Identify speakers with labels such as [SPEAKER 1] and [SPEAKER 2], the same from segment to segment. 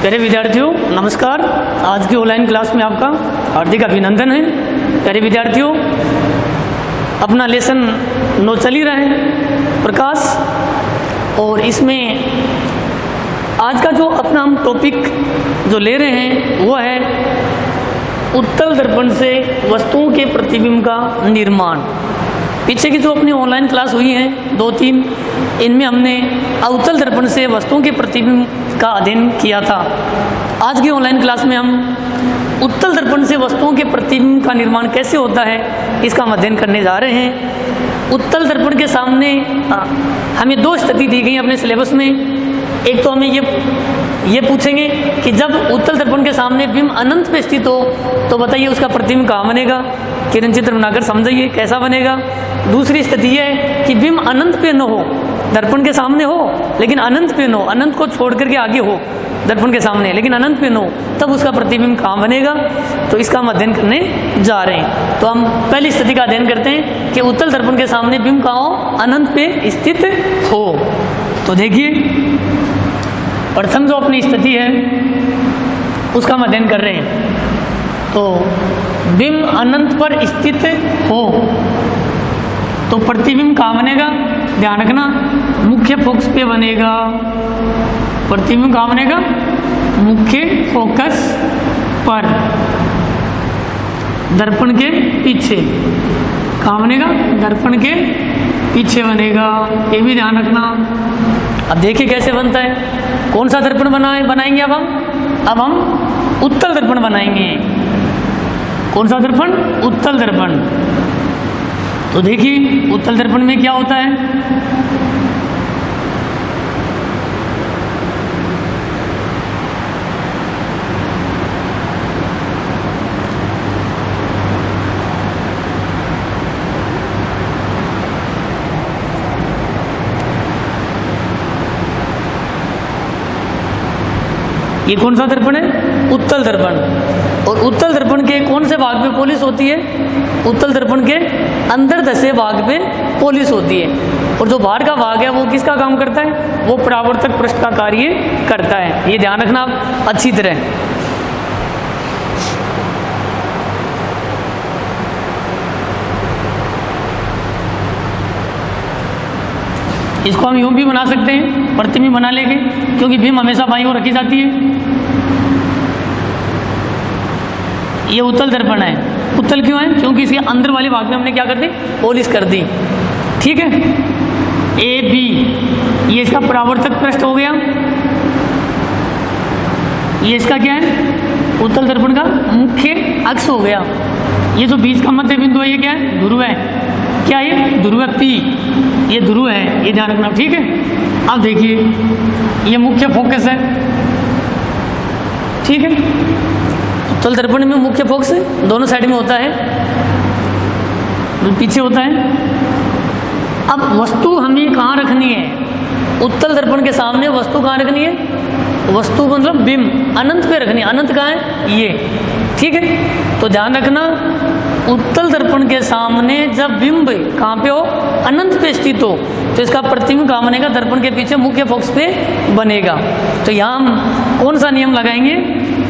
[SPEAKER 1] प्यारे विद्यार्थियों नमस्कार। आज की ऑनलाइन क्लास में आपका हार्दिक अभिनंदन है। प्यारे विद्यार्थियों, अपना लेसन 9 चल ही रहा है प्रकाश, और इसमें आज का जो अपना हम टॉपिक जो ले रहे हैं वो है उत्तल दर्पण से वस्तुओं के प्रतिबिंब का निर्माण। पीछे की जो अपनी ऑनलाइन क्लास हुई है 2-3, इनमें हमने अवतल दर्पण से वस्तुओं के प्रतिबिंब का अध्ययन किया था। आज की ऑनलाइन क्लास में हम उत्तल दर्पण से वस्तुओं के प्रतिबिंब का निर्माण कैसे होता है इसका हम अध्ययन करने जा रहे हैं। उत्तल दर्पण के सामने हमें 2 स्थिति दी गई अपने सिलेबस में। एक तो हमें ये पूछेंगे कि जब उत्तल दर्पण के सामने बिंब अनंत पे स्थित हो तो बताइए उसका प्रतिबिंब कहाँ बनेगा। किरण चित्र बनाकर समझाइए कैसा बनेगा। दूसरी स्थिति ये है कि बिंब अनंत पे न हो, दर्पण के सामने हो लेकिन अनंत पे न हो, अनंत को छोड़ करके आगे हो दर्पण के सामने लेकिन अनंत पे न हो, तब उसका प्रतिबिंब कहाँ बनेगा। तो इसका हम अध्ययन करने जा रहे हैं। तो हम पहली स्थिति का अध्ययन करते हैं कि उत्तल दर्पण के सामने बिंब कहाँ हो, अनंत पे स्थित हो। तो देखिए प्रथम जो अपनी स्थिति है उसका हम अध्ययन कर रहे हैं। तो बिंब अनंत पर स्थित हो तो प्रतिबिंब कहाँ बनेगा, ध्यान रखना मुख्य फोकस पे बनेगा। प्रतिबिंब कहाँ बनेगा, मुख्य फोकस पर, दर्पण के पीछे। कहाँ बनेगा, दर्पण के पीछे बनेगा, ये भी ध्यान रखना। अब देखिए कैसे बनता है। कौन सा दर्पण बनाएंगे अब हम उत्तल दर्पण बनाएंगे। कौन सा दर्पण, उत्तल दर्पण। तो देखिए उत्तल दर्पण में क्या होता है। ये कौन सा दर्पण है, उत्तल दर्पण। और उत्तल दर्पण के कौन से भाग पे पॉलिश होती है, उत्तल दर्पण के अंदर धसे भाग पे पॉलिश होती है। और जो बाहर का भाग है वो किसका काम करता है, वो परावर्तक पृष्ठ का कार्य करता है। ये ध्यान रखना आप अच्छी तरह। इसको हम यूं भी बना सकते हैं, प्रतिबिंब बना लेंगे, क्योंकि बिंब हमेशा बाईं ओर रखी जाती है। ये उत्तल दर्पण है। उत्तल क्यों है, क्योंकि इसके अंदर वाले भाग में हमने क्या कर दी, पॉलिश कर दी। ठीक है, ए बी ये इसका परावर्तक पृष्ठ हो गया। ये इसका क्या है, उत्तल दर्पण का मुख्य अक्ष हो गया। ये जो बीच का मध्य बिंदु है ये क्या है, ध्रुव है। क्या ये ध्रुव पी, ये ध्रुव है, ये ध्यान रखना। ठीक है, अब देखिए ये मुख्य फोकस है। ठीक है, उत्तल दर्पण में मुख्य फोकस दोनों साइड में होता है, पीछे होता है। अब वस्तु हमें कहाँ रखनी है, उत्तल दर्पण के सामने वस्तु कहाँ रखनी है, वस्तु मतलब बिंब अनंत पे रखनी है। अनंत कहाँ है, ये। ठीक है, तो ध्यान रखना उत्तल दर्पण के सामने जब बिंब कहाँ पे हो, अनंत पे स्थित हो, तो इसका प्रतिबिंब कहाँ बनेगा, दर्पण के पीछे मुख्य फोकस पे बनेगा। तो यहाँ हम कौन सा नियम लगाएंगे,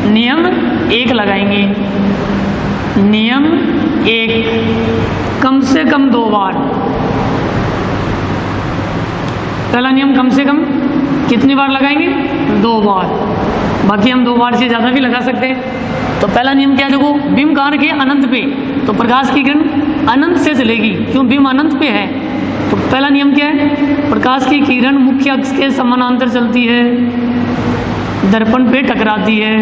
[SPEAKER 1] नियम 1 लगाएंगे। नियम 1 कम से कम 2 बार। पहला नियम कम से कम कितनी बार लगाएंगे, 2 बार। बाकी हम 2 बार से ज़्यादा भी लगा सकते हैं। तो पहला नियम क्या है, देखो बिंब कहाँ रखे, अनंत पे, तो प्रकाश की किरण अनंत से चलेगी, क्यों बिंब अनंत पे है। तो पहला नियम क्या है, प्रकाश की किरण मुख्य अक्ष के समानांतर चलती है, दर्पण पे टकराती है।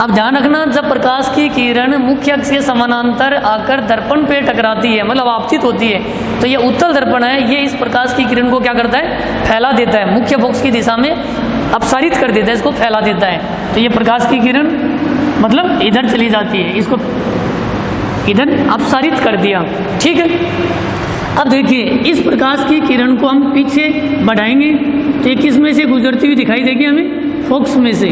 [SPEAKER 1] अब ध्यान रखना जब प्रकाश की किरण मुख्य अक्ष के समानांतर आकर दर्पण पे टकराती है, मतलब आपतित होती है, तो ये उत्तल दर्पण है, ये इस प्रकाश की किरण को क्या करता है, फैला देता है, मुख्य फोकस की दिशा में अपसारित कर देता है, इसको फैला देता है। तो ये प्रकाश की किरण मतलब इधर चली जाती है, इसको इधर अपसारित कर दिया। ठीक है, अब देखिए इस प्रकाश की किरण को हम पीछे बढ़ाएंगे तो ये किस में से गुजरती हुई दिखाई देगी हमें, फोकस में से।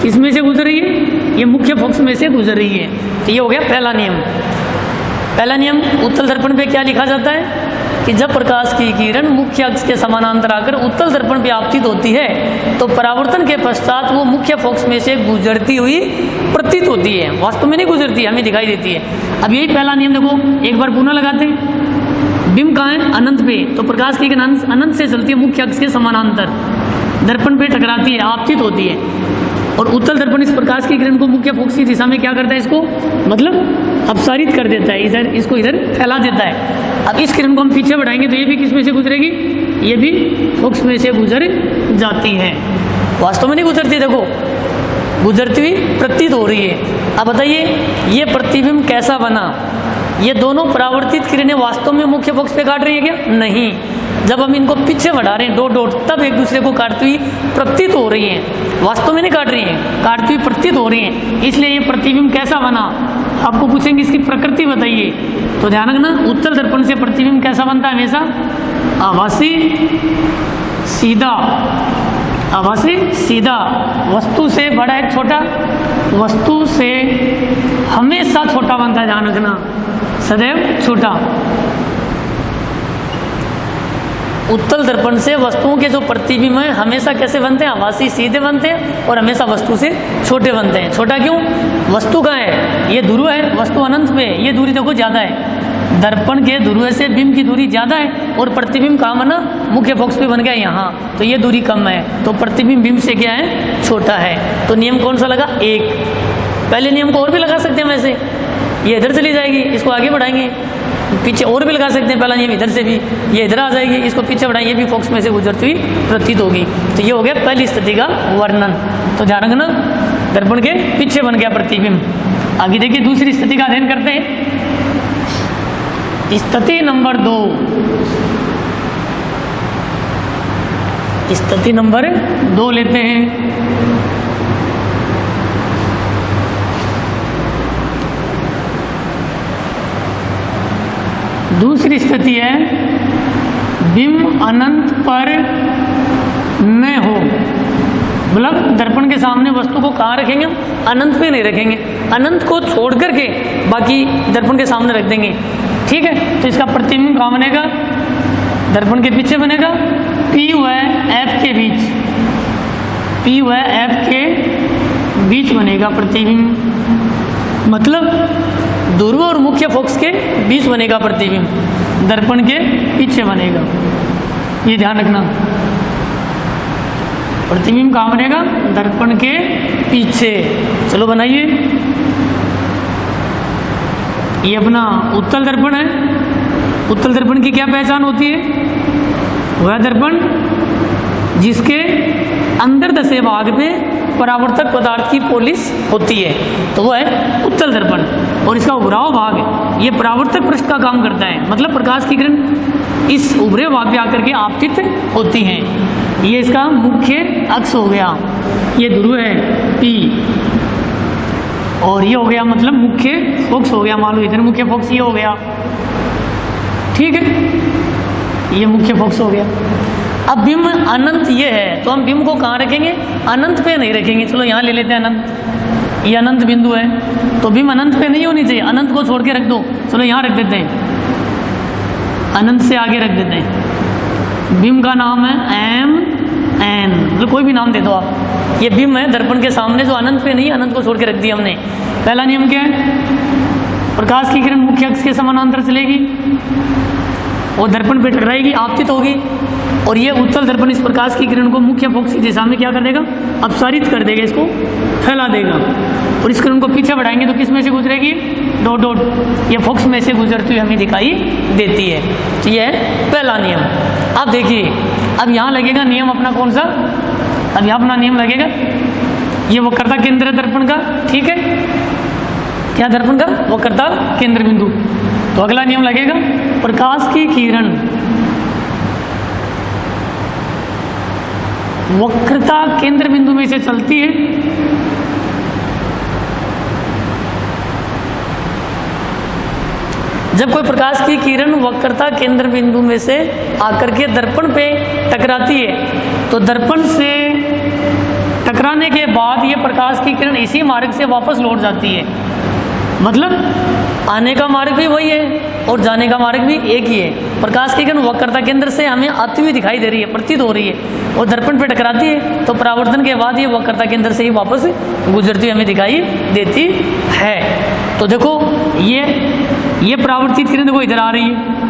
[SPEAKER 1] किस में से गुजर रही है, ये मुख्य फोकस में से गुजर रही है। तो ये हो गया पहला नियम। पहला नियम उत्तल दर्पण पे क्या लिखा जाता है, कि जब प्रकाश की किरण मुख्य अक्ष के समानांतर आकर उत्तल दर्पण पे आपतित होती है तो परावर्तन के पश्चात वो मुख्य फोकस में से गुजरती हुई प्रतीत होती है, वास्तव में नहीं गुजरती है, हमें दिखाई देती है। अब यही पहला नियम देखो, एक बार पुनः लगाते हैं। बिंब कहाँ है? अनंत पे, तो प्रकाश की किरण अनंत से चलती है मुख्य अक्ष के समानांतर, दर्पण पे टकराती है, आपतित होती है, और उत्तल दर्पण इस प्रकाश की किरण को मुख्य फोकस की दिशा में क्या करता है? इसको मतलब अपसारित कर देता है, इधर इसको इधर फैला देता है। अब इस किरण को हम पीछे बढ़ाएंगे तो ये भी किस में से गुजरेगी? ये भी फोकस में से गुजर जाती है, वास्तव में नहीं गुजरती, देखो गुजरती हुई प्रतीत हो रही है। अब बताइए ये प्रतिबिंब कैसा बना? ये दोनों परावर्तित किरणें वास्तव में मुख्य फोकस पे काट रही है क्या? नहीं। जब हम इनको पीछे बढ़ा रहे हैं डॉट डॉट, तब एक दूसरे को काटती हुई प्रतीत हो रही हैं, वास्तव में नहीं काट रही हैं, काटती हुई प्रतीत हो रही हैं। इसलिए ये प्रतिबिंब कैसा बना? आपको पूछेंगे इसकी प्रकृति बताइए, तो ध्यान रखना उत्तल दर्पण से प्रतिबिंब कैसा बनता है? हमेशा आभासी सीधा, आभासी सीधा, वस्तु से बड़ा है छोटा, वस्तु से हमेशा छोटा बनता है, ध्यान रखना सदैव छोटा। उत्तल दर्पण से वस्तुओं के जो प्रतिबिंब हैं हमेशा कैसे बनते हैं? आभासी सीधे बनते हैं और हमेशा वस्तु से छोटे बनते हैं। छोटा क्यों? वस्तु कहाँ है? ये ध्रुव है, वस्तु अनंत पे, ये दूरी देखो ज़्यादा है, दर्पण के ध्रुव से बिंब की दूरी ज़्यादा है, और प्रतिबिंब कहाँ बना? मुख्य फोकस पे बन गया यहाँ, तो ये दूरी कम है, तो प्रतिबिंब बिंब से क्या है? छोटा है। तो नियम कौन सा लगा? एक। पहले नियम को और भी लगा सकते हैं वैसे, ये इधर चली जाएगी, इसको आगे बढ़ाएंगे, पीछे और भी लगा सकते हैं। पहला नियम इधर से भी, ये इधर आ जाएगी, इसको पीछे बढ़ाएंगे, ये भी फोकस में से गुजरती हुई प्रतीत होगी। तो ये हो गया पहली स्थिति का वर्णन। तो ध्यान रखना दर्पण के पीछे बन गया प्रतिबिंब। आगे देखिए दूसरी स्थिति का अध्ययन करते हैं। स्थिति नंबर 2, स्थिति नंबर 2 लेते हैं। दूसरी स्थिति है बिंब अनंत पर न हो, मतलब दर्पण के सामने वस्तु को कहाँ रखेंगे? अनंत पे नहीं रखेंगे, अनंत को छोड़ करके बाकी दर्पण के सामने रख देंगे, ठीक है। तो इसका प्रतिबिंब कहाँ बनेगा? दर्पण के पीछे बनेगा, P व F के बीच, P व F के बीच बनेगा प्रतिबिंब, मतलब ध्रुव और मुख्य फोकस के बीच बनेगा प्रतिबिंब, दर्पण के पीछे बनेगा, ये ध्यान रखना। प्रतिबिंब कहाँ बनेगा? दर्पण के पीछे। चलो बनाइए। ये अपना उत्तल दर्पण है। उत्तल दर्पण की क्या पहचान होती है? वह दर्पण जिसके अंदर दसे भाग में परावर्तक पदार्थ की पॉलिश होती है, तो वह है उत्तल दर्पण। और इसका उभराव भाग ये परावर्तक पृष्ठ का काम करता है, मतलब प्रकाश की किरण इस उभरे भाग पे आकर के आपतित होती हैं। ये इसका मुख्य अक्ष हो गया, ये ध्रुव है P, और ये हो गया मतलब मुख्य फोकस हो गया, मान लो इधर मुख्य फोकस ये हो गया, ठीक है, ये मुख्य फोकस हो गया। अब बिंब अनंत ये है, तो हम बिंब को कहाँ रखेंगे? अनंत पे नहीं रखेंगे। चलो यहाँ ले लेते हैं अनंत, ये अनंत बिंदु है, तो बिंब अनंत पे नहीं होनी चाहिए, अनंत को छोड़ के रख दो। चलो यहाँ रख देते हैं, अनंत से आगे रख देते हैं। बिंब का नाम है MN, मतलब कोई भी नाम दे दो आप। ये बिंब है दर्पण के सामने जो अनंत पे नहीं, अनंत को छोड़ के रख दिया हमने। पहला नियम क्या है? प्रकाश की किरण मुख्य अक्ष के समानांतर चलेगी और दर्पण पे टकराएगी, आपतित होगी, और ये उत्तल दर्पण इस प्रकाश की किरण को मुख्य फोकस की दिशा में क्या कर देगा? अपसारित कर देगा, इसको फैला देगा, और इस किरण को पीछे बढ़ाएंगे तो किस में से गुजरेगी? डॉट डॉट, ये फोकस में से गुजरती हुई हमें दिखाई देती है। तो ये है पहला नियम। अब देखिए, अब यहाँ लगेगा नियम अपना कौन सा? अब यहाँ अपना नियम लगेगा ये वक्रता केंद्र दर्पण का, ठीक है, क्या दर्पण का? वक्रता केंद्र बिंदु। तो अगला नियम लगेगा प्रकाश की किरण वक्रता केंद्र बिंदु में से चलती है, जब कोई प्रकाश की किरण वक्रता केंद्र बिंदु में से आकर के दर्पण पे टकराती है, तो दर्पण से टकराने के बाद ये प्रकाश की किरण इसी मार्ग से वापस लौट जाती है। मतलब आने का मार्ग भी वही है और जाने का मार्ग भी एक ही है। प्रकाश की किरण वक्रता केंद्र से हमें आती हुई दिखाई दे रही है, प्रतीत हो रही है और दर्पण पे टकराती है, तो परावर्तन के बाद ये वक्रता केंद्र से ही वापस गुजरती हमें दिखाई देती है। तो देखो ये परावर्तित किरण देखो इधर आ रही है,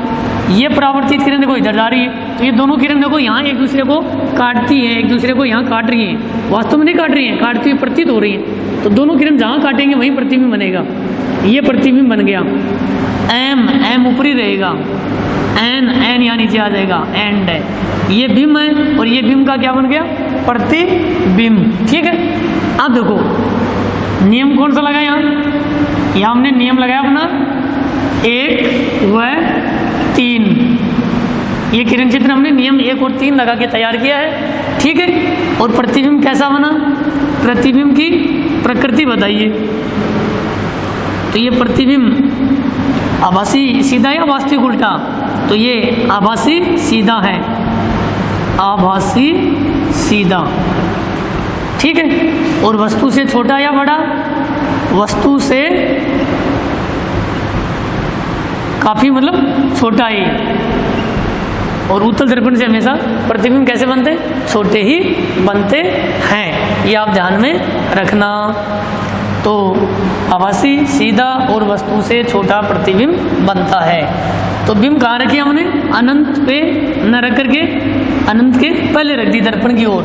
[SPEAKER 1] ये परावर्तित किरण देखो इधर जा रही है, तो ये दोनों किरण देखो यहाँ एक दूसरे को काटती है, एक दूसरे को यहाँ काट रही है, वास्तव में नहीं काट रही है, काटती हुई प्रतीत हो रही है। तो दोनों किरण जहाँ काटेंगे वहीं प्रतिबिंब बनेगा। ये प्रतिबिंब बन गया। एम ऊपरी रहेगा, एन यहाँ नीचे आ जाएगा, एंड है। ये बिंब है और ये बिंब का क्या बन गया? प्रतिबिंब। ठीक है। अब देखो नियम कौन सा लगा यहाँ हमने नियम लगाया अपना 1 व 3। ये किरण चित्र हमने नियम 1 और 3 लगा के तैयार किया है। ठीक है। और प्रतिबिंब कैसा बना? प्रतिबिंब की प्रकृति बताइए। तो ये प्रतिबिंब आभासी सीधा या वास्तविक उल्टा? तो ये आभासी सीधा है, आभासी सीधा। ठीक है। और वस्तु से छोटा या बड़ा? वस्तु से काफी मतलब छोटा ही। और उत्तल दर्पण से हमेशा प्रतिबिंब कैसे बनते हैं? छोटे ही बनते हैं। ये आप ध्यान में रखना। तो आभासी सीधा और वस्तु से छोटा प्रतिबिंब बनता है। तो बिंब कहाँ रखी हमने? अनंत पे न रख करके अनंत के पहले रख दी दर्पण की ओर।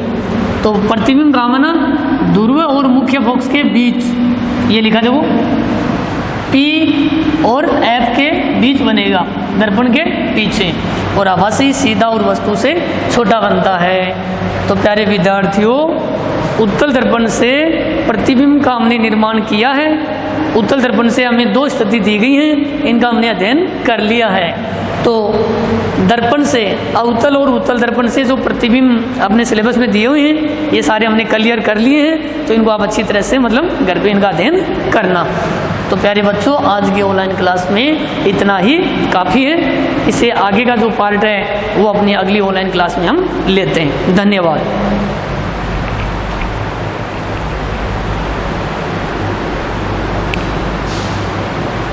[SPEAKER 1] तो प्रतिबिंब कहाँ बना? ध्रुव और मुख्य फोकस के बीच। ये लिखा देखो P और F के बीच बनेगा, दर्पण के पीछे। और आभासी सीधा और वस्तु से छोटा बनता है। तो प्यारे विद्यार्थियों, उत्तल दर्पण से प्रतिबिंब का हमने निर्माण किया है। उत्तल दर्पण से हमें 2 स्थिति दी गई हैं, इनका हमने अध्ययन कर लिया है। तो दर्पण से अवतल और उत्तल दर्पण से जो प्रतिबिंब अपने सिलेबस में दिए हुए हैं, ये सारे हमने क्लियर कर लिए हैं। तो इनको आप अच्छी तरह से मतलब घर पे इनका अध्ययन करना। तो प्यारे बच्चों, आज की ऑनलाइन क्लास में इतना ही काफ़ी है। इससे आगे का जो पार्ट है वो अपनी अगली ऑनलाइन क्लास में हम लेते हैं। धन्यवाद।